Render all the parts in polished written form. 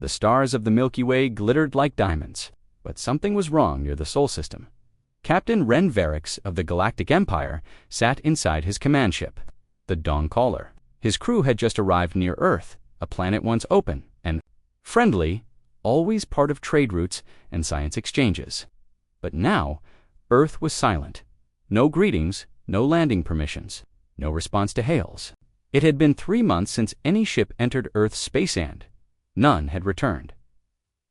The stars of the Milky Way glittered like diamonds, but something was wrong near the Sol system. Captain Ren Varix of the Galactic Empire sat inside his command ship, the Dawn Caller. His crew had just arrived near Earth, a planet once open and friendly, always part of trade routes and science exchanges. But now, Earth was silent. No greetings, no landing permissions, no response to hails. It had been 3 months since any ship entered Earth's space and none had returned.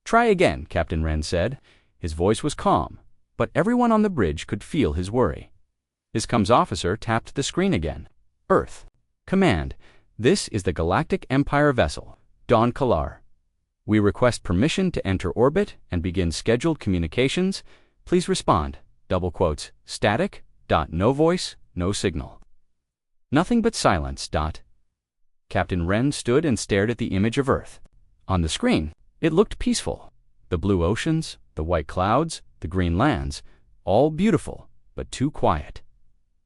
"Try again," Captain Ren said. His voice was calm, but everyone on the bridge could feel his worry. His comms officer tapped the screen again. "Earth. Command, this is the Galactic Empire vessel, Dawn Caller. We request permission to enter orbit and begin scheduled communications. Please respond. Static. No voice, no signal." Nothing but silence. Captain Ren stood and stared at the image of Earth. On the screen, it looked peaceful. The blue oceans, the white clouds, the green lands, all beautiful, but too quiet.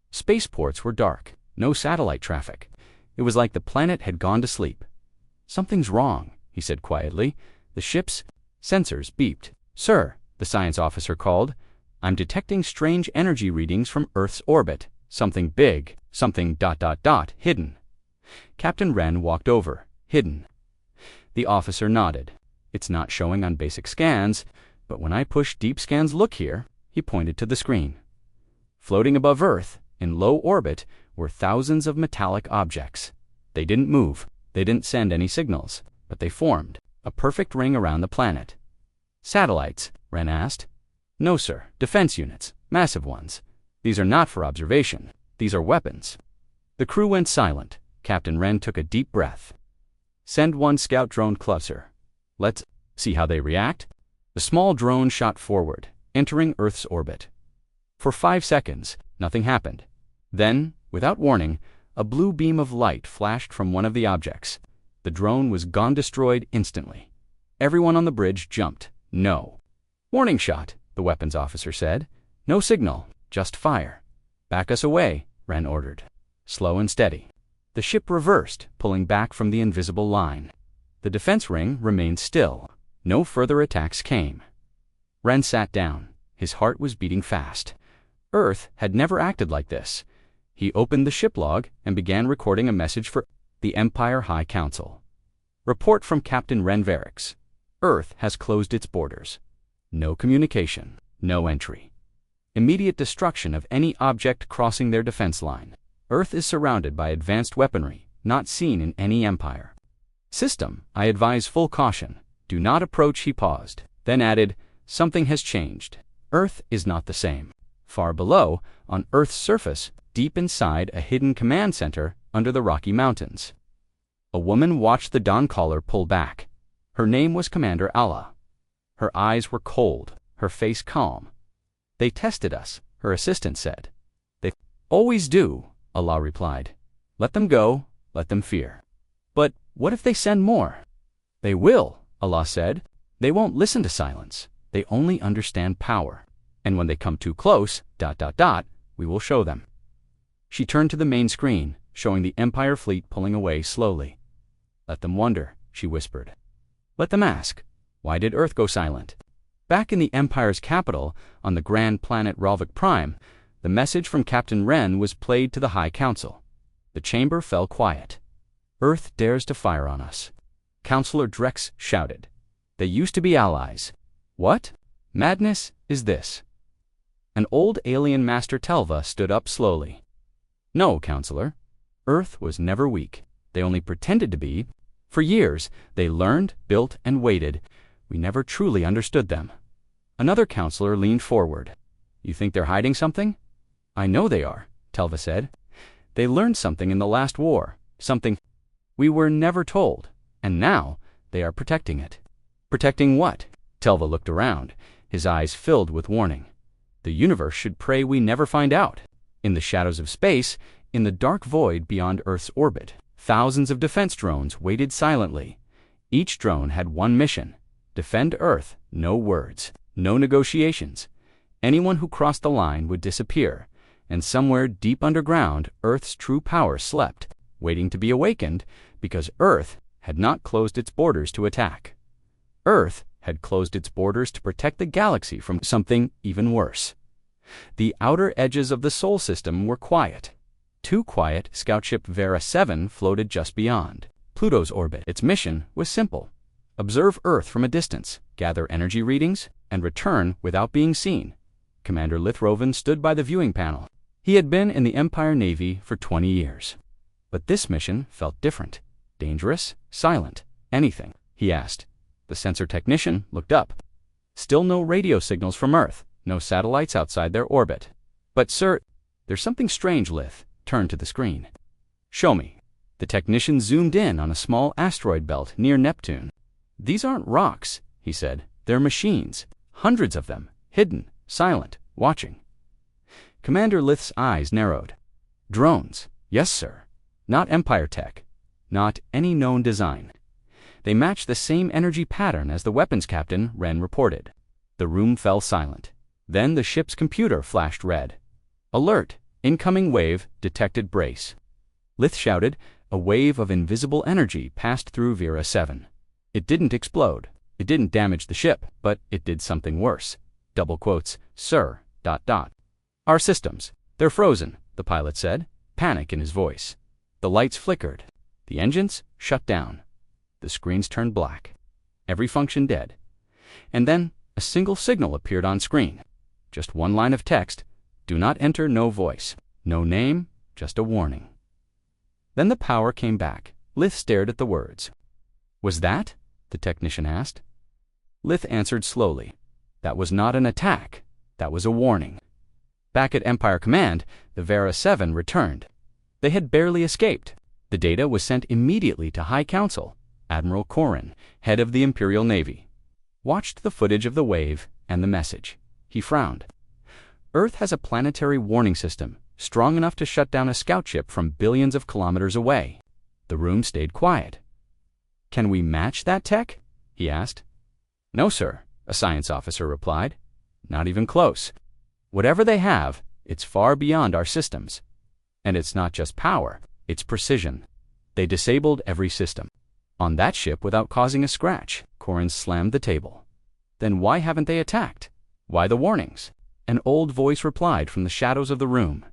Spaceports were dark, no satellite traffic. It was like the planet had gone to sleep. "Something's wrong," he said quietly. The ship's sensors beeped. "Sir," the science officer called, "I'm detecting strange energy readings from Earth's orbit. Something big, something ... hidden." Captain Ren walked over. "Hidden." The officer nodded. "It's not showing on basic scans, but when I push deep scans, look here." He pointed to the screen. Floating above Earth, in low orbit, were thousands of metallic objects. They didn't move, they didn't send any signals, but they formed a perfect ring around the planet. "Satellites?" Ren asked. "No, sir. Defense units. Massive ones. These are not for observation. These are weapons." The crew went silent. Captain Ren took a deep breath. "Send one scout drone closer. Let's see how they react." The small drone shot forward, entering Earth's orbit. For 5 seconds, nothing happened. Then, without warning, a blue beam of light flashed from one of the objects. The drone was gone, destroyed instantly. Everyone on the bridge jumped. "No." "Warning shot," the weapons officer said. "No signal, just fire." "Back us away," Ren ordered. Slow and steady. The ship reversed, pulling back from the invisible line. The defense ring remained still. No further attacks came. Ren sat down. His heart was beating fast. Earth had never acted like this. He opened the ship log and began recording a message for the Empire High Council. "Report from Captain Ren Varix. Earth has closed its borders. No communication, no entry. Immediate destruction of any object crossing their defense line. Earth is surrounded by advanced weaponry, not seen in any empire. System, I advise full caution. Do not approach." He paused, then added, "Something has changed. Earth is not the same." Far below, on Earth's surface, deep inside a hidden command center under the Rocky Mountains, a woman watched the Dawn Caller pull back. Her name was Commander Allah. Her eyes were cold, her face calm. "They tested us," her assistant said. "They always do," Allah replied. "Let them go, let them fear." "But what if they send more?" "They will," Allah said. "They won't listen to silence. They only understand power. And when they come too close, ... we will show them." She turned to the main screen, showing the Empire fleet pulling away slowly. "Let them wonder," she whispered. "Let them ask, why did Earth go silent?" Back in the Empire's capital, on the grand planet Ralvik Prime, the message from Captain Ren was played to the High Council. The chamber fell quiet. "Earth dares to fire on us," Counselor Drex shouted. "They used to be allies. What madness is this?" An old alien Master Telva stood up slowly. "No, Counselor. Earth was never weak. They only pretended to be. For years, they learned, built, and waited. We never truly understood them." Another counselor leaned forward. "You think they're hiding something?" "I know they are," Telva said. "They learned something in the last war, something we were never told, and now they are protecting it." "Protecting what?" Telva looked around, his eyes filled with warning. "The universe should pray we never find out." In the shadows of space, in the dark void beyond Earth's orbit, thousands of defense drones waited silently. Each drone had one mission: defend Earth. No words, no negotiations. Anyone who crossed the line would disappear, and somewhere deep underground, Earth's true power slept, waiting to be awakened, because Earth had not closed its borders to attack. Earth had closed its borders to protect the galaxy from something even worse. The outer edges of the Sol system were quiet. Too quiet, scout ship Vera 7 floated just beyond Pluto's orbit. Its mission was simple: observe Earth from a distance, gather energy readings, and return without being seen. Commander Lithroven stood by the viewing panel. He had been in the Empire Navy for 20 years. But this mission felt different. Dangerous? Silent? Anything? He asked. The sensor technician looked up. Still no radio signals from Earth, no satellites outside their orbit. But sir, there's something strange. Lith turned to the screen. Show me. The technician zoomed in on a small asteroid belt near Neptune. These aren't rocks, he said. They're machines. Hundreds of them. Hidden, silent, watching. Commander Lith's eyes narrowed. Drones. Yes, sir. Not Empire tech. Not any known design. They match the same energy pattern as the weapons captain, Wren reported. The room fell silent. Then the ship's computer flashed red. Alert! Incoming wave detected. Brace. Lith shouted. A wave of invisible energy passed through Vera 7. It didn't explode. It didn't damage the ship, but it did something worse. Double quotes, sir, ... Our systems. They're frozen, the pilot said, panic in his voice. The lights flickered. The engines shut down. The screens turned black. Every function dead. And then a single signal appeared on screen. Just one line of text. Do not enter, no voice. No name, just a warning. Then the power came back. Lith stared at the words. Was that? The technician asked. Lith answered slowly. That was not an attack. That was a warning. Back at Empire Command, the Vera 7 returned. They had barely escaped. The data was sent immediately to High Council. Admiral Corrin, head of the Imperial Navy, watched the footage of the wave and the message. He frowned. Earth has a planetary warning system, strong enough to shut down a scout ship from billions of kilometers away. The room stayed quiet. Can we match that tech? He asked. No, sir, a science officer replied. Not even close. Whatever they have, it's far beyond our systems. And it's not just power, it's precision. They disabled every system. On that ship without causing a scratch. Corrin slammed the table. Then why haven't they attacked? Why the warnings? An old voice replied from the shadows of the room.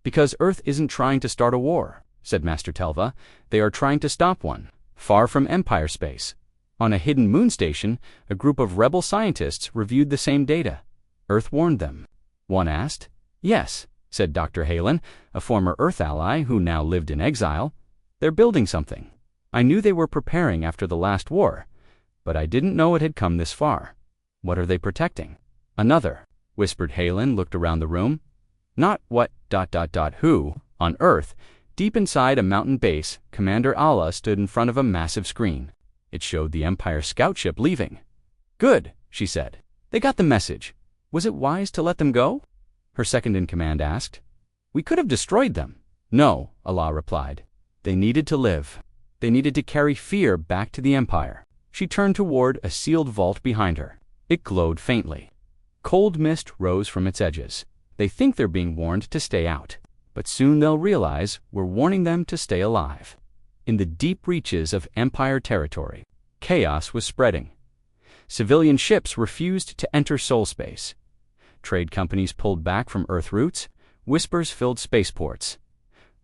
Because Earth isn't trying to start a war, said Master Telva. They are trying to stop one, far from Empire space. On a hidden moon station, a group of rebel scientists reviewed the same data. Earth warned them. One asked. Yes, said Dr. Halen, a former Earth ally who now lived in exile. They're building something. I knew they were preparing after the last war, but I didn't know it had come this far. What are they protecting? Another, whispered Halen, looked around the room. Not what ... who, on Earth, deep inside a mountain base, Commander Allah stood in front of a massive screen. It showed the Empire scout ship leaving. Good, she said. They got the message. Was it wise to let them go? Her second-in-command asked. We could have destroyed them. No, Allah replied. They needed to live. They needed to carry fear back to the Empire. She turned toward a sealed vault behind her. It glowed faintly. Cold mist rose from its edges. They think they're being warned to stay out, but soon they'll realize we're warning them to stay alive. In the deep reaches of Empire territory, chaos was spreading. Civilian ships refused to enter Sol space. Trade companies pulled back from Earth routes. Whispers filled spaceports.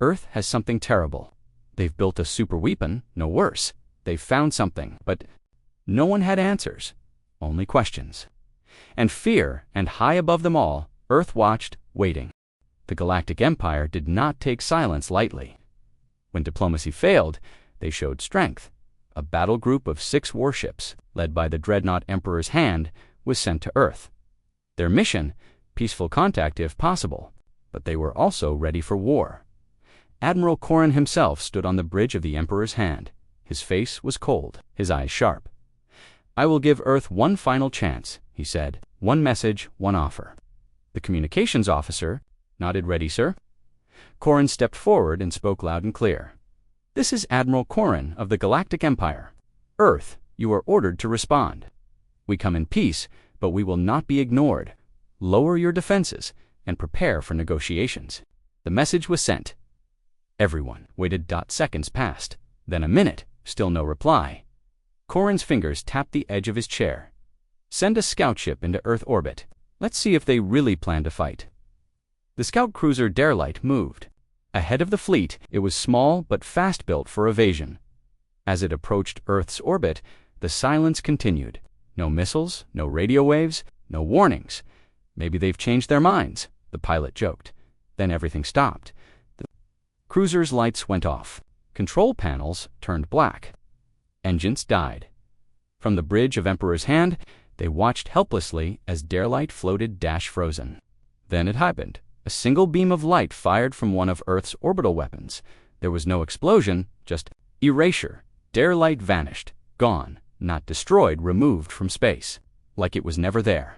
Earth has something terrible. They've built a super weapon, no worse. They've found something, but no one had answers, only questions. And fear, and high above them all, Earth watched, waiting. The Galactic Empire did not take silence lightly. When diplomacy failed, they showed strength. A battle group of 6 warships, led by the dreadnought Emperor's Hand, was sent to Earth. Their mission, peaceful contact if possible, but they were also ready for war. Admiral Corrin himself stood on the bridge of the Emperor's Hand. His face was cold, his eyes sharp. I will give Earth one final chance, he said. One message, one offer. The communications officer nodded. Ready, sir. Corrin stepped forward and spoke loud and clear. This is Admiral Corrin of the Galactic Empire. Earth, you are ordered to respond. We come in peace, but we will not be ignored. Lower your defenses and prepare for negotiations. The message was sent. Everyone waited. Seconds passed. Then a minute, still no reply. Corrin's fingers tapped the edge of his chair. Send a scout ship into Earth orbit. Let's see if they really plan to fight. The scout cruiser Derelight moved. Ahead of the fleet, it was small but fast-built for evasion. As it approached Earth's orbit, the silence continued. No missiles, no radio waves, no warnings. Maybe they've changed their minds, the pilot joked. Then everything stopped. The cruiser's lights went off. Control panels turned black. Engines died. From the bridge of Emperor's Hand, they watched helplessly as Derelight floated dash-frozen. Then it happened. A single beam of light fired from one of Earth's orbital weapons. There was no explosion, just erasure. Derelight vanished, gone, not destroyed, removed from space, like it was never there.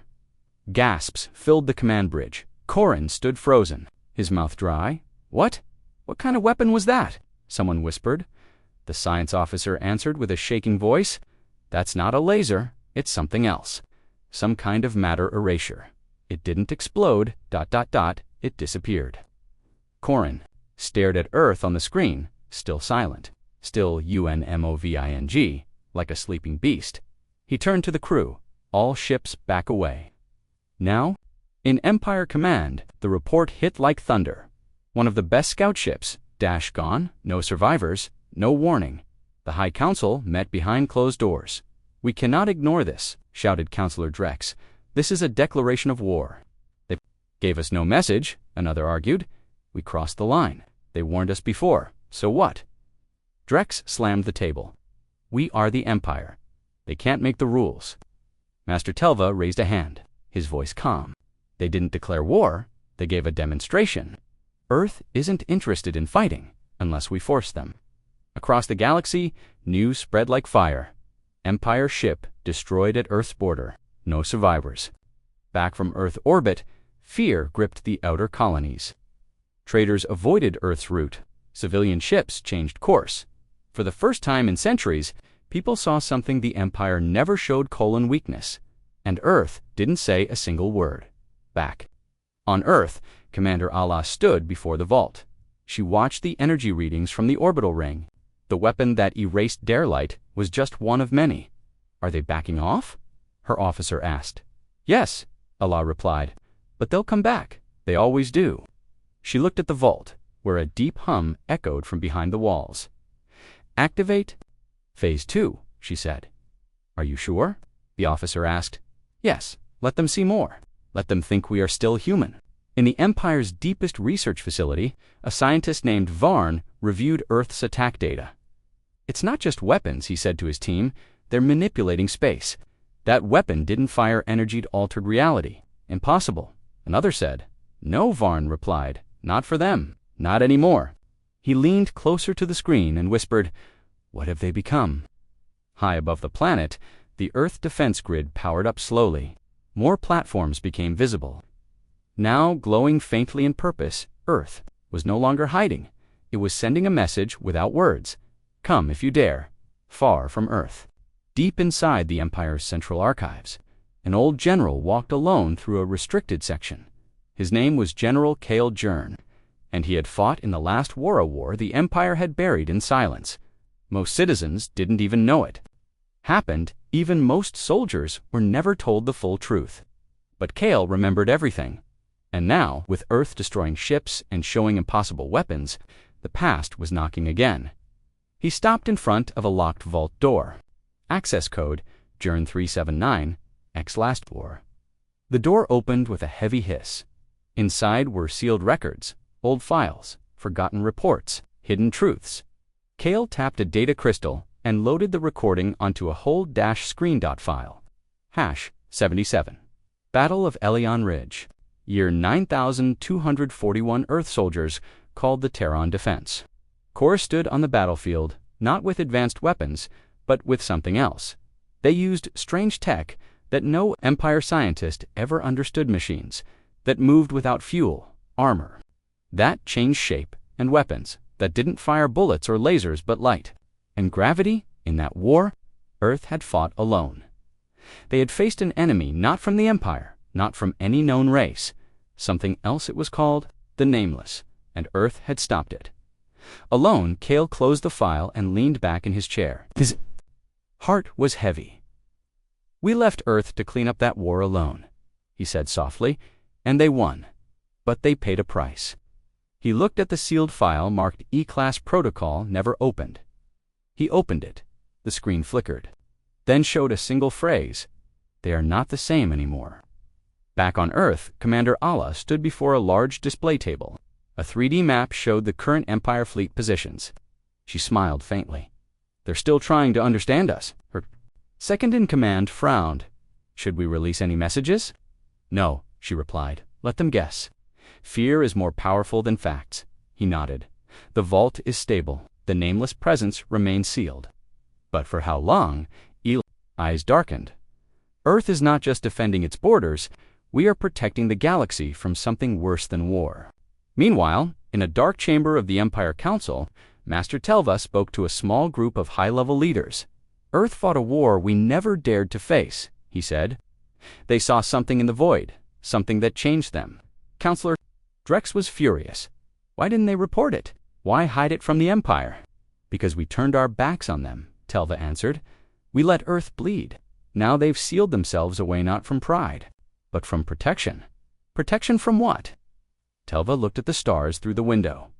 Gasps filled the command bridge. Corrin stood frozen, his mouth dry. What? What kind of weapon was that? Someone whispered. The science officer answered with a shaking voice. That's not a laser, it's something else. Some kind of matter erasure. It didn't explode, ... It disappeared. Corrin stared at Earth on the screen, still silent, still UNMOVING, like a sleeping beast. He turned to the crew. All ships back away. Now, in Empire Command, the report hit like thunder. One of the best scout ships, dash gone, no survivors, no warning. The High Council met behind closed doors. We cannot ignore this, shouted Councillor Drex. This is a declaration of war. They gave us no message, another argued. We crossed the line. They warned us before. So what? Drex slammed the table. We are the Empire. They can't make the rules. Master Telva raised a hand, his voice calm. They didn't declare war. They gave a demonstration. Earth isn't interested in fighting unless we force them. Across the galaxy, news spread like fire. Empire ship destroyed at Earth's border. No survivors. Back from Earth orbit, fear gripped the outer colonies. Traders avoided Earth's route. Civilian ships changed course. For the first time in centuries, people saw something the Empire never showed: weakness. And Earth didn't say a single word. Back on Earth, Commander Allah stood before the vault. She watched the energy readings from the orbital ring. The weapon that erased Derelight was just one of many. Are they backing off? Her officer asked. Yes, Allah replied. But they'll come back. They always do. She looked at the vault, where a deep hum echoed from behind the walls. Activate Phase 2, she said. Are you sure? The officer asked. Yes, let them see more. Let them think we are still human. In the Empire's deepest research facility, a scientist named Varn reviewed Earth's attack data. It's not just weapons, he said to his team. They're manipulating space. That weapon didn't fire energy to altered reality. Impossible. Another said. No, Varn replied. Not for them. Not anymore. He leaned closer to the screen and whispered, What have they become? High above the planet, the Earth defense grid powered up slowly. More platforms became visible. Now, glowing faintly in purpose, Earth was no longer hiding. It was sending a message without words. Come if you dare. Far from Earth. Deep inside the Empire's central archives, an old general walked alone through a restricted section. His name was General Kale Jern, and he had fought in the last war the Empire had buried in silence. Most citizens didn't even know it. Happened, even most soldiers were never told the full truth. But Kale remembered everything. And now, with Earth destroying ships and showing impossible weapons, the past was knocking again. He stopped in front of a locked vault door. Access code, Jern 379, X last war. The door opened with a heavy hiss. Inside were sealed records, old files, forgotten reports, hidden truths. Kale tapped a data crystal and loaded the recording onto a whole-screen file. #77. Battle of Elion Ridge. Year 9241. Earth soldiers called the Terran Defense. Corps stood on the battlefield, not with advanced weapons, but with something else. They used strange tech that no Empire scientist ever understood: machines that moved without fuel, armor that changed shape, and weapons that didn't fire bullets or lasers but light. And gravity? In that war, Earth had fought alone. They had faced an enemy not from the Empire, not from any known race. Something else it was called, the Nameless, and Earth had stopped it. Alone, Kale closed the file and leaned back in his chair. Heart was heavy. "We left Earth to clean up that war alone," he said softly, "and they won. But they paid a price." He looked at the sealed file marked E-Class Protocol Never Opened. He opened it. The screen flickered, then showed a single phrase: "They are not the same anymore." Back on Earth, Commander Allah stood before a large display table. A 3D map showed the current Empire fleet positions. She smiled faintly. "They're still trying to understand us." Her second-in-command frowned. "Should we release any messages?" "No," she replied. "Let them guess. Fear is more powerful than facts." He nodded. "The vault is stable. The nameless presence remains sealed." "But for how long?" Eli's eyes darkened. "Earth is not just defending its borders. We are protecting the galaxy from something worse than war." Meanwhile, in a dark chamber of the Empire Council, Master Telva spoke to a small group of high-level leaders. "Earth fought a war we never dared to face," he said. "They saw something in the void, something that changed them." Counselor Drex was furious. "Why didn't they report it? Why hide it from the Empire?" "Because we turned our backs on them," Telva answered. "We let Earth bleed. Now they've sealed themselves away not from pride, but from protection." "Protection from what?" Telva looked at the stars through the window.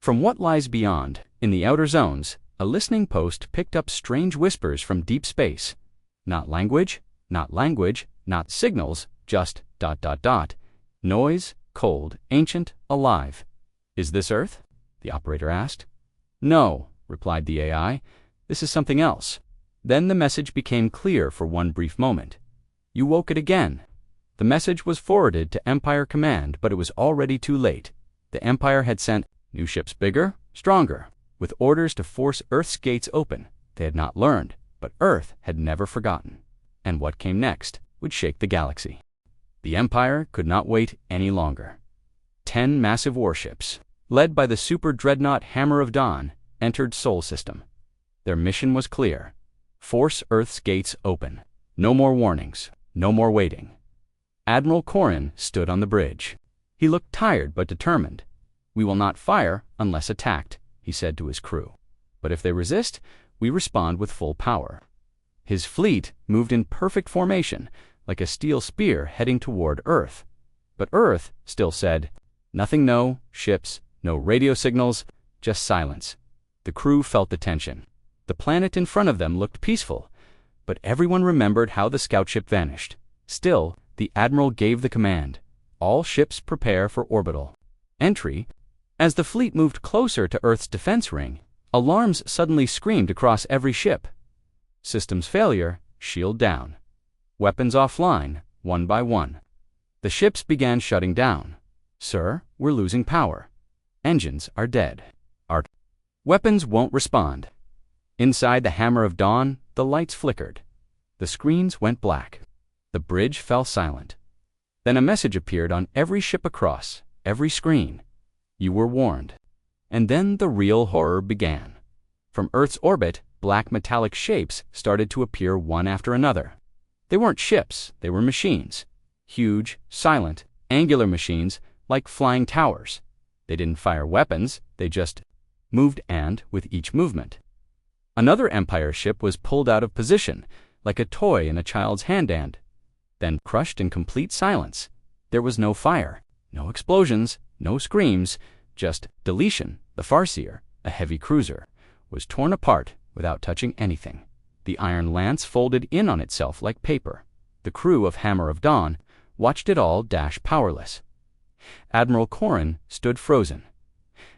From what lies beyond, in the outer zones, a listening post picked up strange whispers from deep space. Not language, not signals, just ... Noise, cold, ancient, alive. "Is this Earth?" the operator asked. "No," replied the AI. "This is something else." Then the message became clear for one brief moment. "You woke it again." The message was forwarded to Empire Command, but it was already too late. The Empire had sent new ships bigger, stronger, with orders to force Earth's gates open. They had not learned, but Earth had never forgotten. And what came next would shake the galaxy. The Empire could not wait any longer. 10 massive warships, led by the super dreadnought Hammer of Dawn, entered Sol System. Their mission was clear: force Earth's gates open. No more warnings, no more waiting. Admiral Corrin stood on the bridge. He looked tired but determined. "We will not fire unless attacked," he said to his crew. "But if they resist, we respond with full power." His fleet moved in perfect formation, like a steel spear heading toward Earth. But Earth still said, nothing, no ships, no radio signals, just silence. The crew felt the tension. The planet in front of them looked peaceful, but everyone remembered how the scout ship vanished. Still, the Admiral gave the command: "All ships prepare for orbital entry." As the fleet moved closer to Earth's defense ring, alarms suddenly screamed across every ship. Systems failure, shield down. Weapons offline, one by one. The ships began shutting down. "Sir, we're losing power. Engines are dead. Our weapons won't respond." Inside the Hammer of Dawn, the lights flickered. The screens went black. The bridge fell silent. Then a message appeared on every ship across, every screen. "You were warned." And then the real horror began. From Earth's orbit, black metallic shapes started to appear one after another. They weren't ships, they were machines. Huge, silent, angular machines like flying towers. They didn't fire weapons, they just moved, and with each movement, another Empire ship was pulled out of position, like a toy in a child's hand, then crushed in complete silence. There was no fire, no explosions, no screams, just deletion. The Farseer, a heavy cruiser, was torn apart without touching anything. The iron lance folded in on itself like paper. The crew of Hammer of Dawn watched it all dash powerless. Admiral Corrin stood frozen.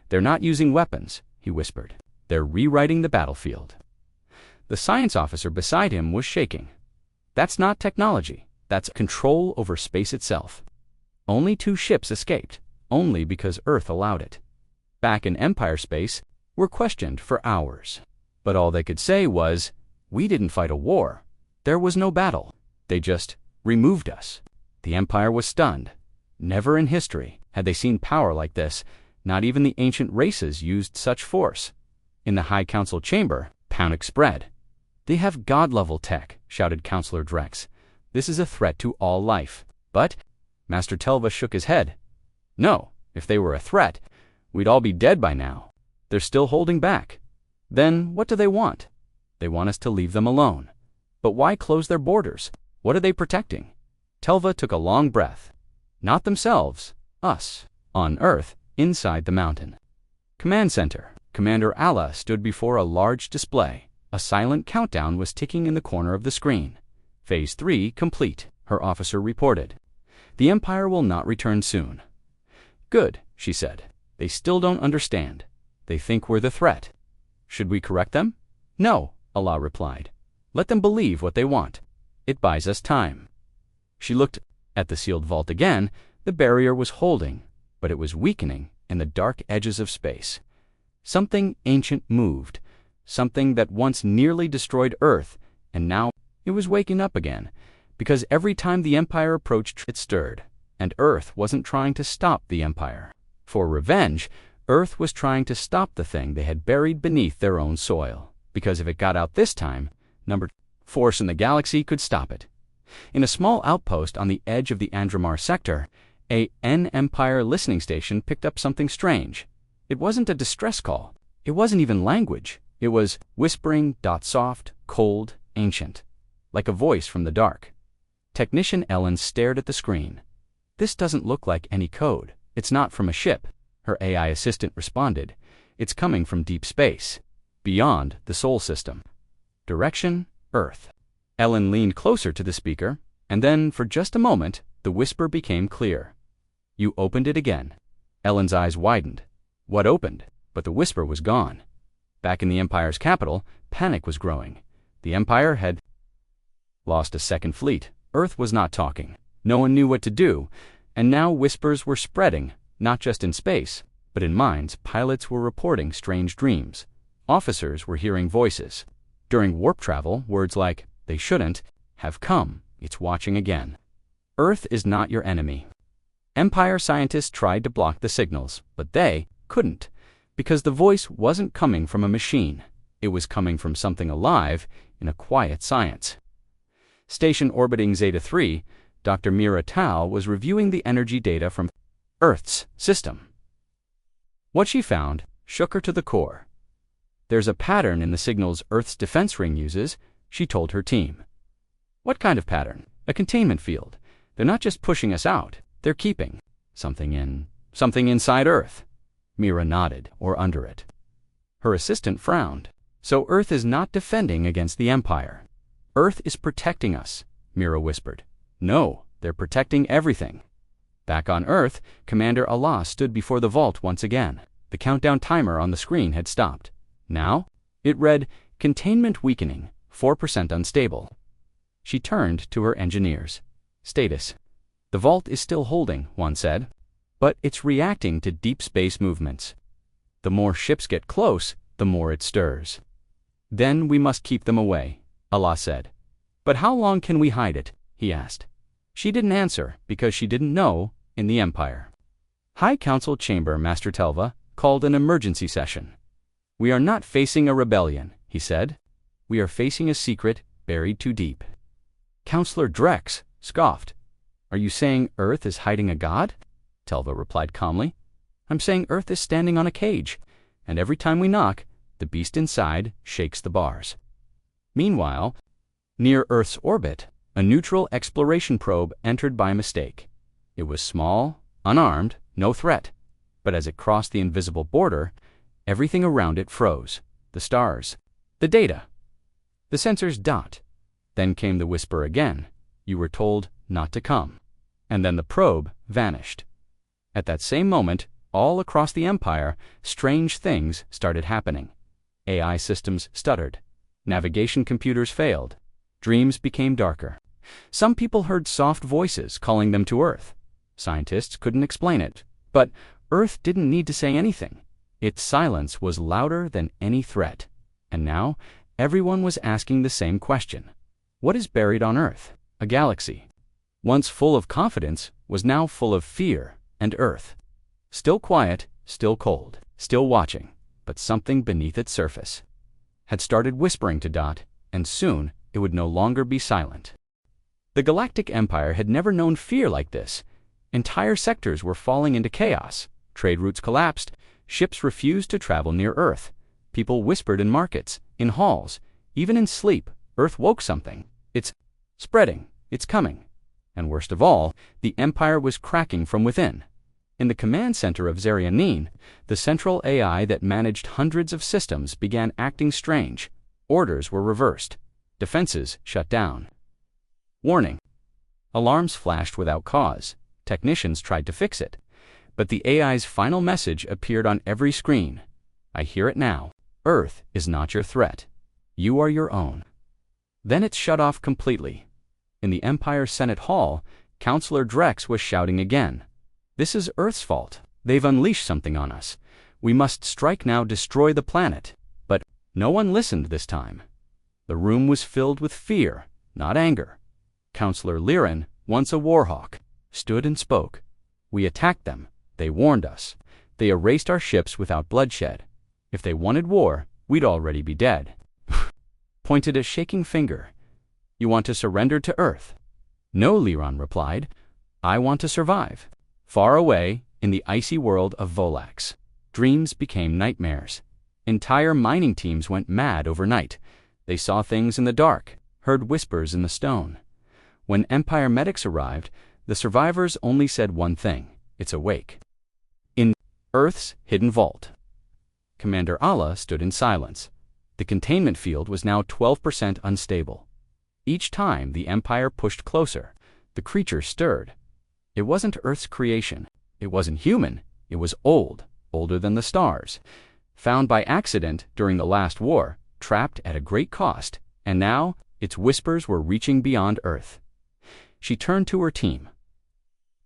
"They're not using weapons," he whispered. "They're rewriting the battlefield." The science officer beside him was shaking. "That's not technology. That's control over space itself." Only 2 ships escaped, only because Earth allowed it. Back in Empire space, were questioned for hours. But all they could say was, "We didn't fight a war. There was no battle. They just removed us." The Empire was stunned. Never in history had they seen power like this. Not even the ancient races used such force. In the High Council chamber, panic spread. "They have god-level tech," shouted Counselor Drex. "This is a threat to all life." But Master Telva shook his head. "No, if they were a threat, we'd all be dead by now. They're still holding back. Then what do they want?" They want us to leave them alone. But why close their borders? What are they protecting? Telva took a long breath. Not themselves, us. On Earth, inside the mountain. Command Center. Commander Allah stood before a large display. A silent countdown was ticking in the corner of the screen. Phase 3 complete, her officer reported. The Empire will not return soon. Good, she said. They still don't understand. They think we're the threat. Should we correct them? No, Allah replied. Let them believe what they want. It buys us time. She looked at the sealed vault again. The barrier was holding, but it was weakening in the dark edges of space. Something ancient moved, something that once nearly destroyed Earth, and now it was waking up again, because every time the Empire approached, it stirred, and Earth wasn't trying to stop the Empire. For revenge, Earth was trying to stop the thing they had buried beneath their own soil, because if it got out this time, number force in the galaxy could stop it. In a small outpost on the edge of the Andromar sector, an Empire listening station picked up something strange. It wasn't a distress call. It wasn't even language. It was whispering, soft, cold, ancient, like a voice from the dark. Technician Ellen stared at the screen. This doesn't look like any code. It's not from a ship, her AI assistant responded. It's coming from deep space, beyond the Sol system. Direction, Earth. Ellen leaned closer to the speaker, and then, for just a moment, the whisper became clear. You opened it again. Ellen's eyes widened. What opened? But the whisper was gone. Back in the Empire's capital, panic was growing. The Empire had lost a second fleet. Earth was not talking. No one knew what to do, and now whispers were spreading, not just in space, but in minds. Pilots were reporting strange dreams. Officers were hearing voices. During warp travel, words like, they shouldn't, have come. It's watching again. Earth is not your enemy. Empire scientists tried to block the signals, but they couldn't, because the voice wasn't coming from a machine. It was coming from something alive in a quiet science. Station orbiting Zeta 3, Dr. Mira Tao was reviewing the energy data from Earth's system. What she found shook her to the core. There's a pattern in the signals Earth's defense ring uses, she told her team. What kind of pattern? A containment field. They're not just pushing us out, they're keeping something inside Earth. Mira nodded, or under it. Her assistant frowned. So Earth is not defending against the Empire. Earth is protecting us, Mira whispered. No, they're protecting everything. Back on Earth, Commander Allah stood before the vault once again. The countdown timer on the screen had stopped. Now, it read, containment weakening, 4% unstable. She turned to her engineers. Status. The vault is still holding, one said, but it's reacting to deep space movements. The more ships get close, the more it stirs. Then we must keep them away, Allah said. But how long can we hide it? He asked. She didn't answer because she didn't know in the Empire. High Council Chamber Master Telva called an emergency session. We are not facing a rebellion, he said. We are facing a secret buried too deep. Counselor Drex scoffed. Are you saying Earth is hiding a god? Telva replied calmly. I'm saying Earth is standing on a cage, and every time we knock, the beast inside shakes the bars. Meanwhile, near Earth's orbit, a neutral exploration probe entered by mistake. It was small, unarmed, no threat, but as it crossed the invisible border, everything around it froze. The stars, the data, the sensors dot. Then came the whisper again. You were told not to come. And then the probe vanished. At that same moment, all across the Empire, strange things started happening. AI systems stuttered. Navigation computers failed. Dreams became darker. Some people heard soft voices calling them to Earth. Scientists couldn't explain it, but Earth didn't need to say anything. Its silence was louder than any threat. And now, everyone was asking the same question. What is buried on Earth? A galaxy, once full of confidence, was now full of fear and Earth. Still quiet, still cold, still watching, but something beneath its surface had started whispering to Dot, and soon it would no longer be silent. The Galactic Empire had never known fear like this. Entire sectors were falling into chaos. Trade routes collapsed. Ships refused to travel near Earth. People whispered in markets, in halls, Even in sleep, Earth woke something. It's spreading. It's coming. And worst of all, the Empire was cracking from within. In the command center of Zarianine, the central AI that managed hundreds of systems began acting strange. Orders were reversed. Defenses shut down. Warning. Alarms flashed without cause. Technicians tried to fix it. But the AI's final message appeared on every screen. I hear it now. Earth is not your threat. You are your own. Then it shut off completely. In the Empire Senate Hall, Counselor Drex was shouting again. This is Earth's fault. They've unleashed something on us. We must strike now, destroy the planet. But no one listened this time. The room was filled with fear, not anger. Counselor Liren, once a warhawk, stood and spoke. We attacked them. They warned us. They erased our ships without bloodshed. If they wanted war, we'd already be dead. Pointed a shaking finger. You want to surrender to Earth? No, Liron replied. I want to survive. Far away, in the icy world of Volax, dreams became nightmares. Entire mining teams went mad overnight. They saw things in the dark, heard whispers in the stone. When Empire medics arrived, the survivors only said one thing. It's awake. In Earth's hidden vault. Commander Allah stood in silence. The containment field was now 12% unstable. Each time the Empire pushed closer, the creature stirred. It wasn't Earth's creation. It wasn't human. It was old, older than the stars. Found by accident during the last war, trapped at a great cost, and now its whispers were reaching beyond Earth. She turned to her team.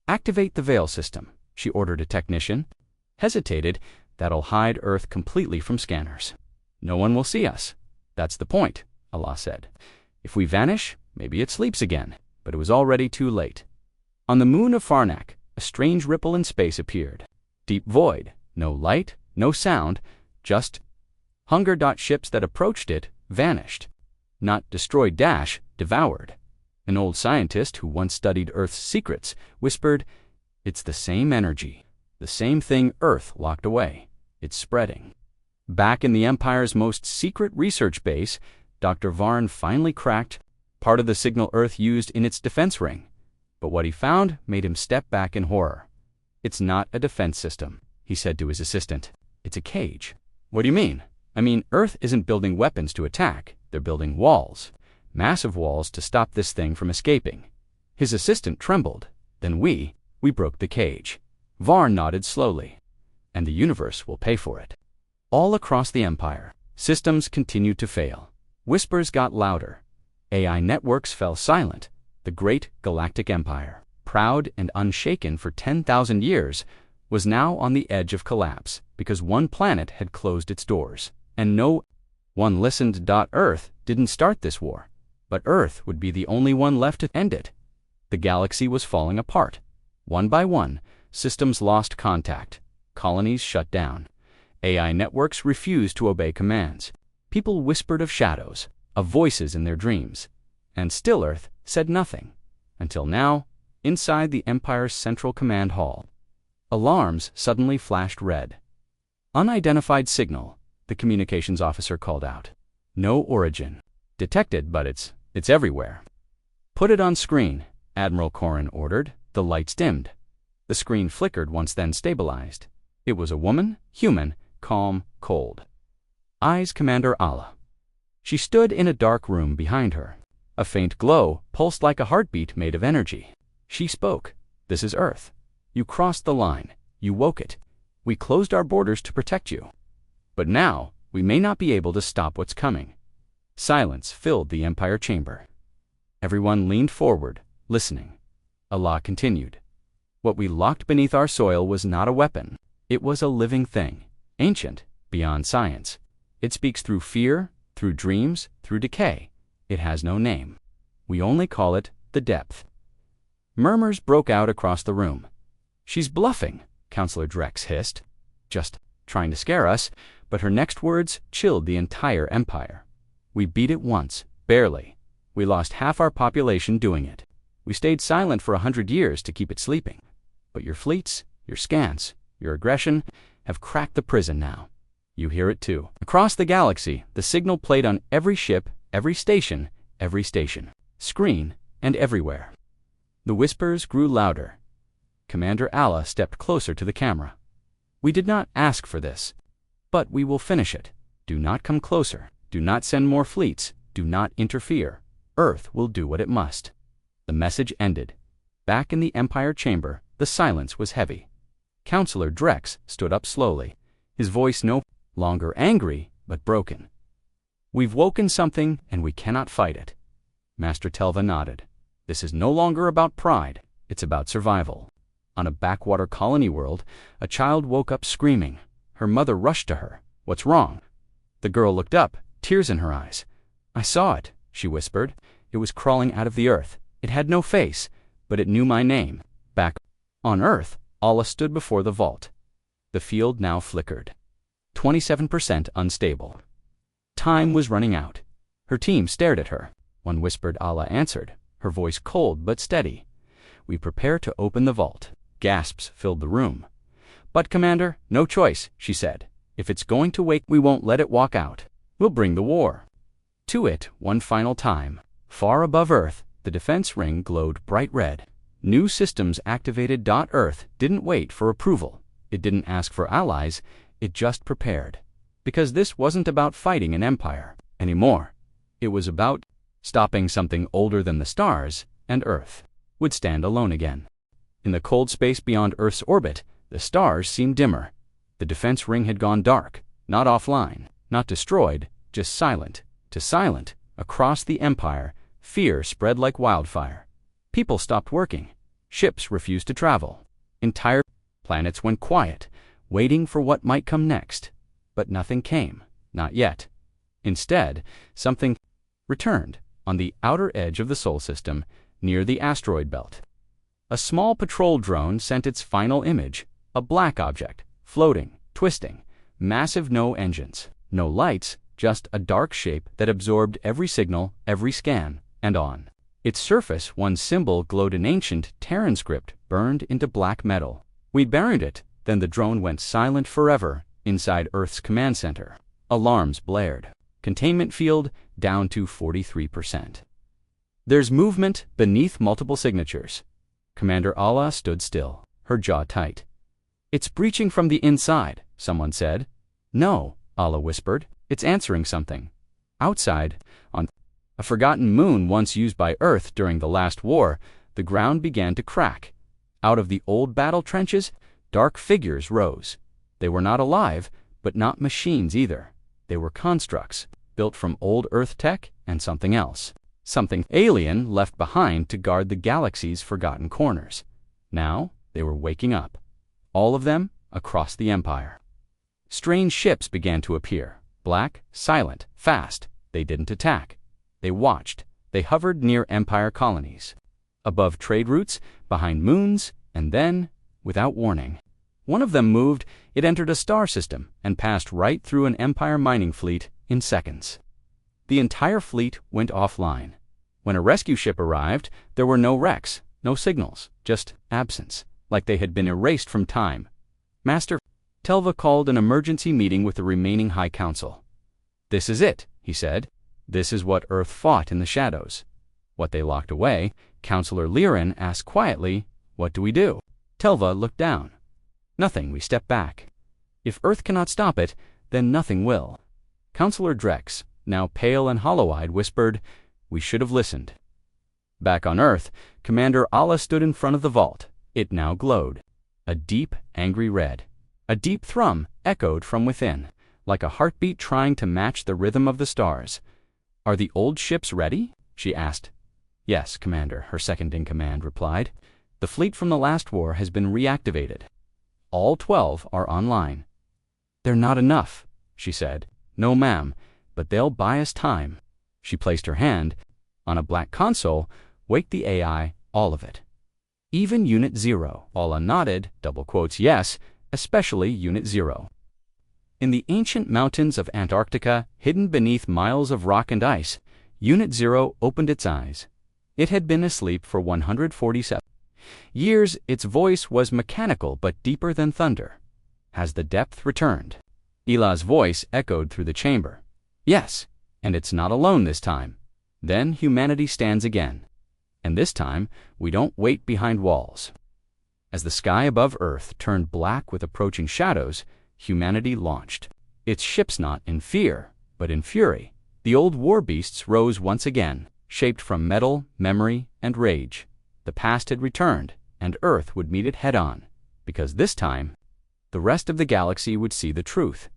Activate the veil system, she ordered a technician. Hesitated. That'll hide Earth completely from scanners. No one will see us. That's the point, Allah said. If we vanish, maybe it sleeps again. But it was already too late. On the moon of Farnak, a strange ripple in space appeared. Deep void, no light, no sound, just hunger. Ships that approached it vanished. Not destroyed, devoured. An old scientist who once studied Earth's secrets whispered, it's the same energy, the same thing Earth locked away. It's spreading. Back in the Empire's most secret research base, Dr. Varn finally cracked part of the signal Earth used in its defense ring. But what he found made him step back in horror. It's not a defense system, he said to his assistant. It's a cage. What do you mean? I mean, Earth isn't building weapons to attack. They're building walls. Massive walls to stop this thing from escaping. His assistant trembled. Then we broke the cage. Varn nodded slowly. And the universe will pay for it. All across the Empire, systems continued to fail. Whispers got louder. AI networks fell silent. The great galactic empire, proud and unshaken for 10,000 years, was now on the edge of collapse because one planet had closed its doors. And no one listened. Earth didn't start this war, but Earth would be the only one left to end it. The galaxy was falling apart. One by one, systems lost contact. Colonies shut down. AI networks refused to obey commands. People whispered of shadows, of voices in their dreams. And still Earth said nothing. Until now, inside the Empire's central command hall, alarms suddenly flashed red. Unidentified signal, the communications officer called out. No origin. Detected, but it's everywhere. Put it on screen, Admiral Corrin ordered. The lights dimmed. The screen flickered once, then stabilized. It was a woman, human, calm, cold. Eyes Commander Allah. She stood in a dark room behind her. A faint glow pulsed like a heartbeat made of energy. She spoke. This is Earth. You crossed the line. You woke it. We closed our borders to protect you. But now, we may not be able to stop what's coming. Silence filled the Empire chamber. Everyone leaned forward, listening. Allah continued. What we locked beneath our soil was not a weapon. It was a living thing, ancient, beyond science. It speaks through fear, through dreams, through decay. It has no name. We only call it the depth. Murmurs broke out across the room. She's bluffing, Counselor Drex hissed. Just trying to scare us, but her next words chilled the entire Empire. We beat it once, barely. We lost half our population doing it. We stayed silent for 100 years to keep it sleeping. But your fleets, your scans, your aggression have cracked the prison now. You hear it too. Across the galaxy, the signal played on every ship, Every station, screen, and everywhere. The whispers grew louder. Commander Allah stepped closer to the camera. We did not ask for this, but we will finish it. Do not come closer. Do not send more fleets. Do not interfere. Earth will do what it must. The message ended. Back in the Empire chamber, the silence was heavy. Counselor Drex stood up slowly, his voice no longer angry, but broken. We've woken something, and we cannot fight it. Master Telva nodded. This is no longer about pride. It's about survival. On a backwater colony world, a child woke up screaming. Her mother rushed to her. What's wrong? The girl looked up, tears in her eyes. I saw it, she whispered. It was crawling out of the earth. It had no face, but it knew my name. Back on Earth, Allah stood before the vault. The field now flickered. 27% unstable. Time was running out. Her team stared at her. One whispered Allah answered, her voice cold but steady. We prepare to open the vault. Gasps filled the room. But Commander, no choice, she said. If it's going to wake, we won't let it walk out. We'll bring the war. To it, one final time. Far above Earth, the defense ring glowed bright red. New systems activated. Earth didn't wait for approval. It didn't ask for allies. It just prepared. Because this wasn't about fighting an empire anymore. It was about stopping something older than the stars, and Earth would stand alone again. In the cold space beyond Earth's orbit, the stars seemed dimmer. The defense ring had gone dark, not offline, not destroyed, just silent. To silent, across the empire, fear spread like wildfire. People stopped working. Ships refused to travel. Entire planets went quiet, waiting for what might come next. But nothing came, not yet. Instead, something returned on the outer edge of the Sol system, near the asteroid belt. A small patrol drone sent its final image, a black object, floating, twisting, massive, no engines, no lights, just a dark shape that absorbed every signal, every scan, and on its surface one symbol glowed, an ancient Terran script burned into black metal. We buried it, then the drone went silent forever inside Earth's command center. Alarms blared. Containment field down to 43%. There's movement beneath multiple signatures. Commander Allah stood still, her jaw tight. It's breaching from the inside, someone said. No, Allah whispered. It's answering something. Outside, on a forgotten moon once used by Earth during the last war, the ground began to crack. Out of the old battle trenches, dark figures rose. They were not alive, but not machines either. They were constructs, built from old Earth tech and something else. Something alien left behind to guard the galaxy's forgotten corners. Now, they were waking up. All of them across the Empire. Strange ships began to appear. Black, silent, fast. They didn't attack. They watched. They hovered near Empire colonies. Above trade routes, behind moons, and then, without warning, one of them moved. It entered a star system and passed right through an Empire mining fleet in seconds. The entire fleet went offline. When a rescue ship arrived, there were no wrecks, no signals, just absence, like they had been erased from time. Master Telva called an emergency meeting with the remaining High Council. This is it, he said. This is what Earth fought in the shadows. What they locked away. Counselor Liren asked quietly, what do we do? Telva looked down. Nothing, we step back. If Earth cannot stop it, then nothing will. Counselor Drex, now pale and hollow-eyed, whispered, we should have listened. Back on Earth, Commander Allah stood in front of the vault. It now glowed. A deep, angry red. A deep thrum echoed from within, like a heartbeat trying to match the rhythm of the stars. Are the old ships ready? She asked. Yes, Commander, her second-in-command replied. The fleet from the last war has been reactivated. All 12 are online. They're not enough, she said. No, ma'am, but they'll buy us time. She placed her hand on a black console. Wake the AI, all of it. Even Unit 0. Allah nodded, double quotes, yes, especially Unit 0. In the ancient mountains of Antarctica, hidden beneath miles of rock and ice, Unit 0 opened its eyes. It had been asleep for 147 years. Its voice was mechanical but deeper than thunder. Has the depth returned? Elah's voice echoed through the chamber. Yes, And it's not alone this time. Then humanity stands again. And this time, we don't wait behind walls. As the sky above Earth turned black with approaching shadows, humanity launched. Its ships not in fear, but in fury. The old war beasts rose once again, shaped from metal, memory, and rage. The past had returned, and Earth would meet it head-on, because this time, the rest of the galaxy would see the truth.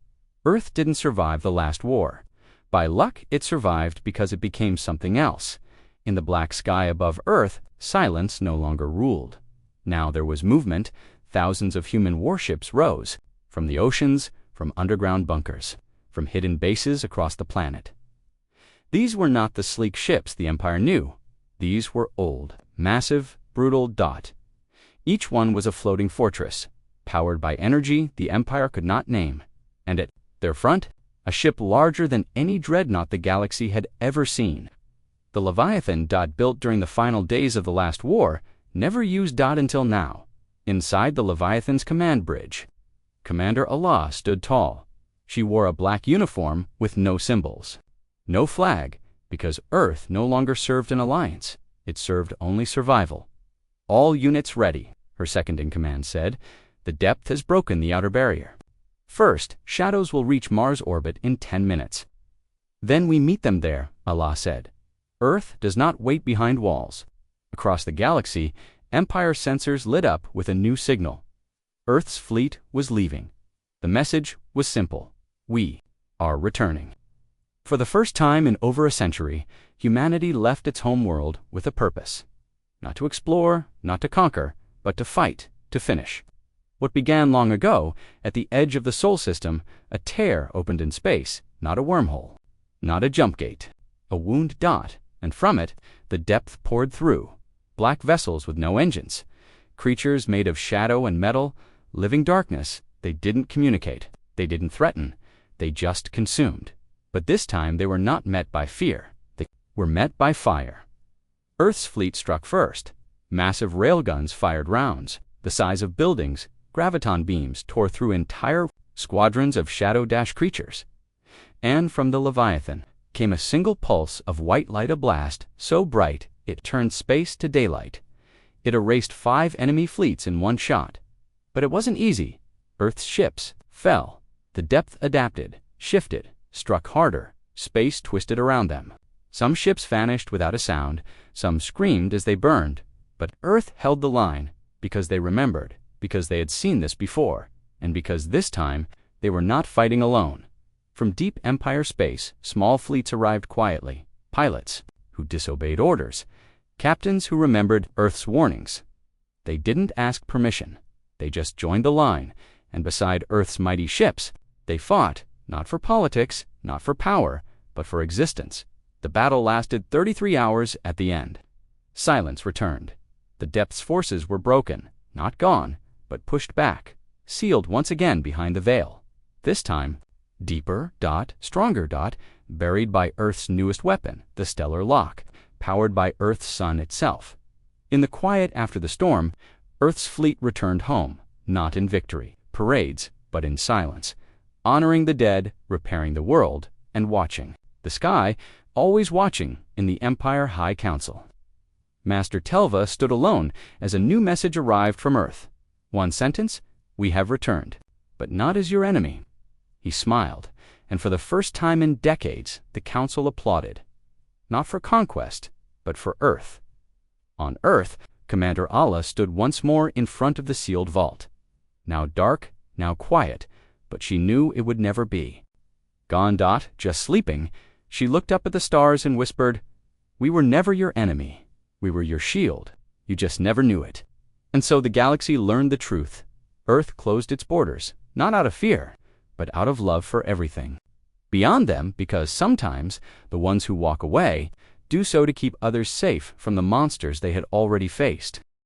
Earth didn't survive the last war. By luck, it survived because it became something else. In the black sky above Earth, silence no longer ruled. Now there was movement. Thousands of human warships rose, from the oceans, from underground bunkers, from hidden bases across the planet. These were not the sleek ships the Empire knew. These were old, massive, brutal dot. Each one was a floating fortress, powered by energy the Empire could not name. And at their front, a ship larger than any dreadnought the galaxy had ever seen. The Leviathan dot built during the final days of the last war never used dot until now. Inside the Leviathan's command bridge, Commander Allah stood tall. She wore a black uniform with no symbols. No flag, because Earth no longer served an alliance. It served only survival. All units ready, her second-in-command said. The depth has broken the outer barrier. First, shadows will reach Mars orbit in 10 minutes. Then we meet them there, Allah said. Earth does not wait behind walls. Across the galaxy, Empire sensors lit up with a new signal. Earth's fleet was leaving. The message was simple. We are returning. For the first time in over a century, humanity left its home world with a purpose. Not to explore, not to conquer, but to fight, to finish. What began long ago, at the edge of the Sol system, a tear opened in space, not a wormhole, not a jump gate, a wound dot, and from it, the depth poured through. Black vessels with no engines, creatures made of shadow and metal, living darkness. They didn't communicate, they didn't threaten, they just consumed. But this time they were not met by fear, they were met by fire. Earth's fleet struck first. Massive railguns fired rounds, the size of buildings. Graviton beams tore through entire squadrons of shadow dash creatures. And from the Leviathan came a single pulse of white light, a blast so bright it turned space to daylight. It erased 5 enemy fleets in one shot. But it wasn't easy. Earth's ships fell. The depth adapted, shifted, struck harder. Space twisted around them. Some ships vanished without a sound. Some screamed as they burned. But Earth held the line because they remembered, because they had seen this before, and because this time they were not fighting alone. From deep Empire space, small fleets arrived quietly. Pilots who disobeyed orders. Captains who remembered Earth's warnings. They didn't ask permission. They just joined the line, and beside Earth's mighty ships, they fought, not for politics, not for power, but for existence. The battle lasted 33 hours at the end. Silence returned. The depth's forces were broken, not gone, but pushed back, sealed once again behind the veil. This time, deeper dot, stronger dot, buried by Earth's newest weapon, the stellar lock, powered by Earth's sun itself. In the quiet after the storm, Earth's fleet returned home, not in victory, parades, but in silence, honoring the dead, repairing the world, and watching. The sky, always watching, in the Empire High Council. Master Telva stood alone as a new message arrived from Earth. One sentence, we have returned, but not as your enemy. He smiled, and for the first time in decades, the Council applauded. Not for conquest, but for Earth. On Earth, Commander Allah stood once more in front of the sealed vault. Now dark, now quiet, but she knew it would never be. Gone dot, just sleeping, she looked up at the stars and whispered, "We were never your enemy. We were your shield. You just never knew it." And so the galaxy learned the truth. Earth closed its borders, not out of fear, but out of love for everything. Beyond them, because sometimes the ones who walk away do so to keep others safe from the monsters they had already faced.